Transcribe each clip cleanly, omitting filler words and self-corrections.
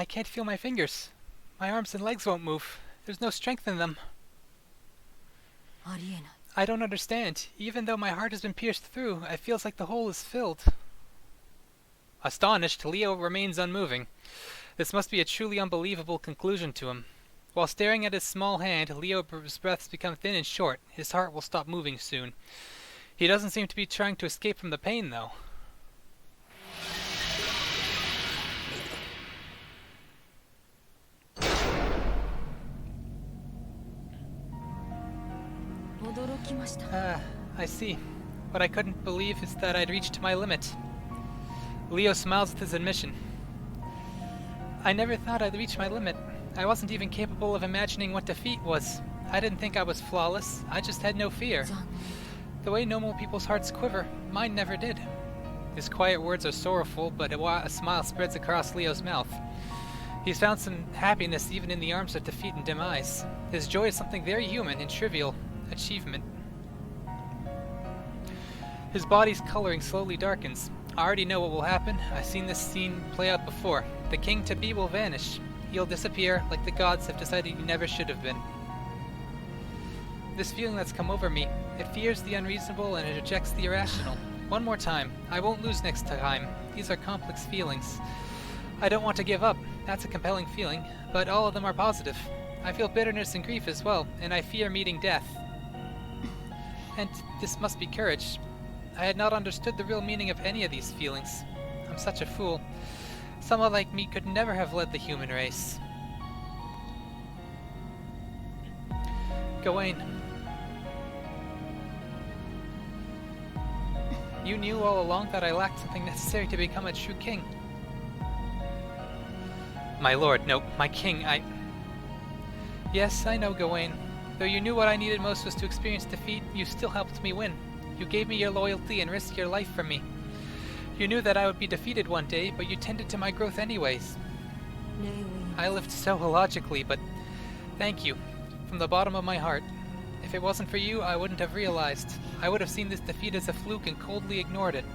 I can't feel my fingers. My arms and legs won't move. There's no strength in them. ありえない。 I don't understand. Even though my heart has been pierced through, it feels like the hole is filled. Astonished, Leo remains unmoving. This must be a truly unbelievable conclusion to him. While staring at his small hand, Leo's breaths become thin and short. His heart will stop moving soon. He doesn't seem to be trying to escape from the pain, though. I see. What I couldn't believe is that I'd reached my limit. Leo smiles with his admission. I never thought I'd reach my limit. I wasn't even capable of imagining what defeat was. I didn't think I was flawless. I just had no fear. The way normal people's hearts quiver, mine never did. His quiet words are sorrowful, but a smile spreads across Leo's mouth. He's found some happiness even in the arms of defeat and demise. His joy is something very human and trivial. Achievement. His body's coloring slowly darkens. I already know what will happen. I've seen this scene play out before. The king-to-be will vanish. He'll disappear like the gods have decided he never should have been. This feeling that's come over me, it fears the unreasonable and it rejects the irrational. One more time. I won't lose next time. These are complex feelings. I don't want to give up. That's a compelling feeling, but all of them are positive. I feel bitterness and grief as well, and I fear meeting death. And this must be courage. I had not understood the real meaning of any of these feelings. I'm such a fool. Someone like me could never have led the human race. Gawain. You knew all along that I lacked something necessary to become a true king. My lord, no, my king, Yes, I know, Gawain. Though you knew what I needed most was to experience defeat, you still helped me win. You gave me your loyalty and risked your life for me. You knew that I would be defeated one day, but you tended to my growth anyways. I lived so illogically, but thank you, from the bottom of my heart. If it wasn't for you, I wouldn't have realized. I would have seen this defeat as a fluke and coldly ignored it.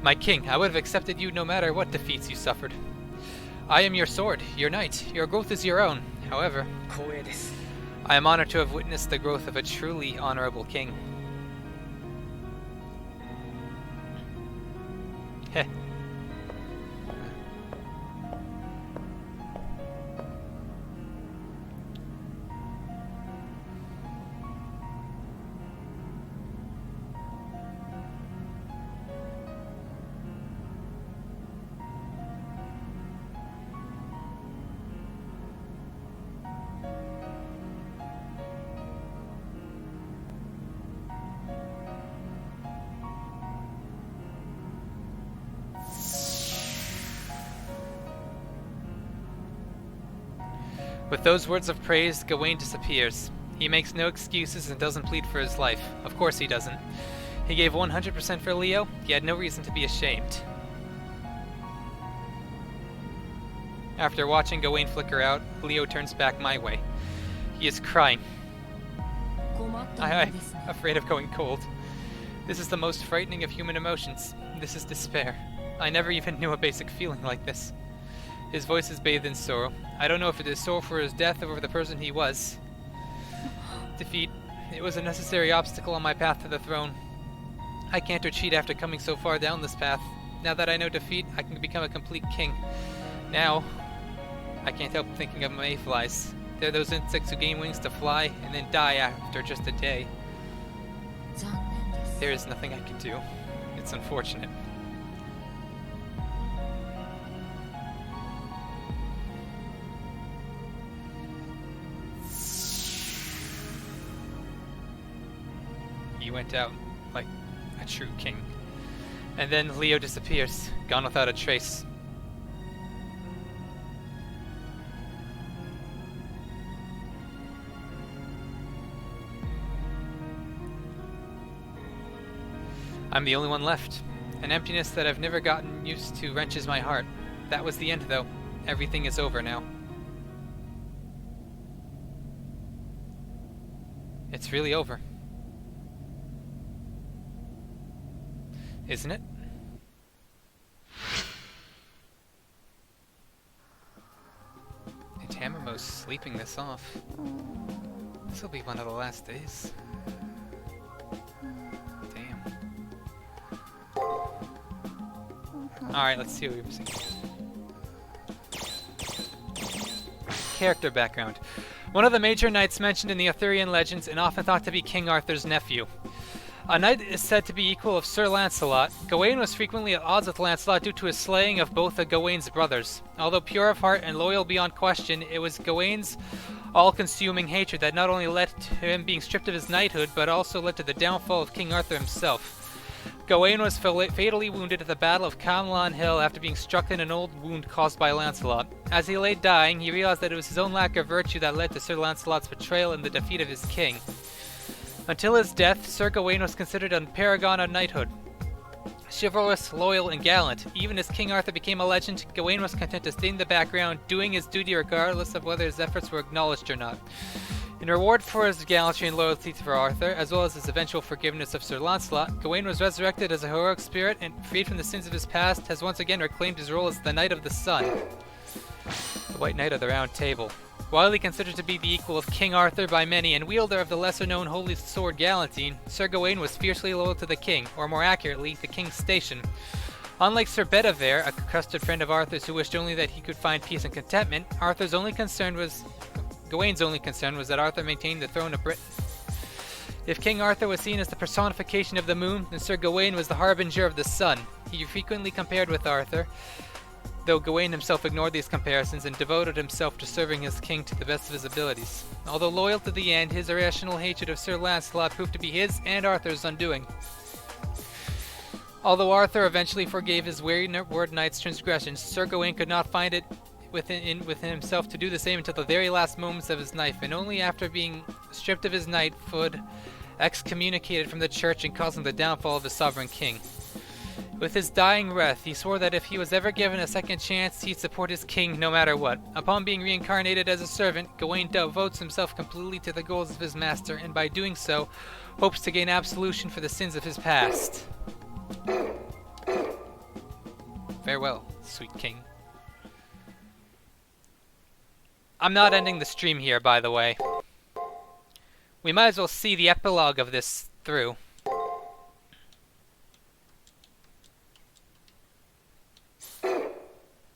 My king, I would have accepted you no matter what defeats you suffered. I am your sword, your knight. Your growth is your own. However, I am honored to have witnessed the growth of a truly honorable king. Heh. With those words of praise, Gawain disappears. He makes no excuses and doesn't plead for his life. Of course he doesn't. He gave 100% for Leo. He had no reason to be ashamed. After watching Gawain flicker out, Leo turns back my way. He is crying. I'm afraid of going cold. This is the most frightening of human emotions. This is despair. I never even knew a basic feeling like this. His voice is bathed in sorrow. I don't know if it is sorrow for his death or for the person he was. Defeat. It was a necessary obstacle on my path to the throne. I can't retreat after coming so far down this path. Now that I know defeat, I can become a complete king. Now, I can't help thinking of mayflies. They're those insects who gain wings to fly and then die after just a day. There is nothing I can do. It's unfortunate. He went out like a true king. And then Leo disappears, gone without a trace. I'm the only one left. An emptiness that I've never gotten used to wrenches my heart. That was the end, though. Everything is over now. It's really over. Isn't it? sleeping this off. This will be one of the last days. Damn. Alright, let's see what we're missing. Character background. One of the major knights mentioned in the Arthurian legends and often thought to be King Arthur's nephew. A knight is said to be equal of Sir Lancelot. Gawain was frequently at odds with Lancelot due to his slaying of both of Gawain's brothers. Although pure of heart and loyal beyond question, it was Gawain's all-consuming hatred that not only led to him being stripped of his knighthood, but also led to the downfall of King Arthur himself. Gawain was fatally wounded at the Battle of Camlan Hill after being struck in an old wound caused by Lancelot. As he lay dying, he realized that it was his own lack of virtue that led to Sir Lancelot's betrayal and the defeat of his king. Until his death, Sir Gawain was considered a paragon of knighthood. Chivalrous, loyal, and gallant. Even as King Arthur became a legend, Gawain was content to stay in the background, doing his duty regardless of whether his efforts were acknowledged or not. In reward for his gallantry and loyalty for Arthur, as well as his eventual forgiveness of Sir Lancelot, Gawain was resurrected as a heroic spirit and, freed from the sins of his past, has once again reclaimed his role as the Knight of the Sun. The White Knight of the Round Table. Widely considered to be the equal of King Arthur by many and wielder of the lesser-known Holy Sword Galantine, Sir Gawain was fiercely loyal to the king, or more accurately, the king's station. Unlike Sir Bedivere, a trusted friend of Arthur's who wished only that he could find peace and contentment, Gawain's only concern was that Arthur maintained the throne of Britain. If King Arthur was seen as the personification of the moon, then Sir Gawain was the harbinger of the sun. He frequently compared with Arthur, though Gawain himself ignored these comparisons and devoted himself to serving his king to the best of his abilities. Although loyal to the end, his irrational hatred of Sir Lancelot proved to be his and Arthur's undoing. Although Arthur eventually forgave his wayward knight's transgressions, Sir Gawain could not find it within himself to do the same until the very last moments of his life, and only after being stripped of his knighthood, excommunicated from the church, and causing the downfall of his sovereign king. With his dying breath, he swore that if he was ever given a second chance, he'd support his king no matter what. Upon being reincarnated as a servant, Gawain devotes himself completely to the goals of his master, and by doing so, hopes to gain absolution for the sins of his past. Farewell, sweet king. I'm not ending the stream here, by the way. We might as well see the epilogue of this through.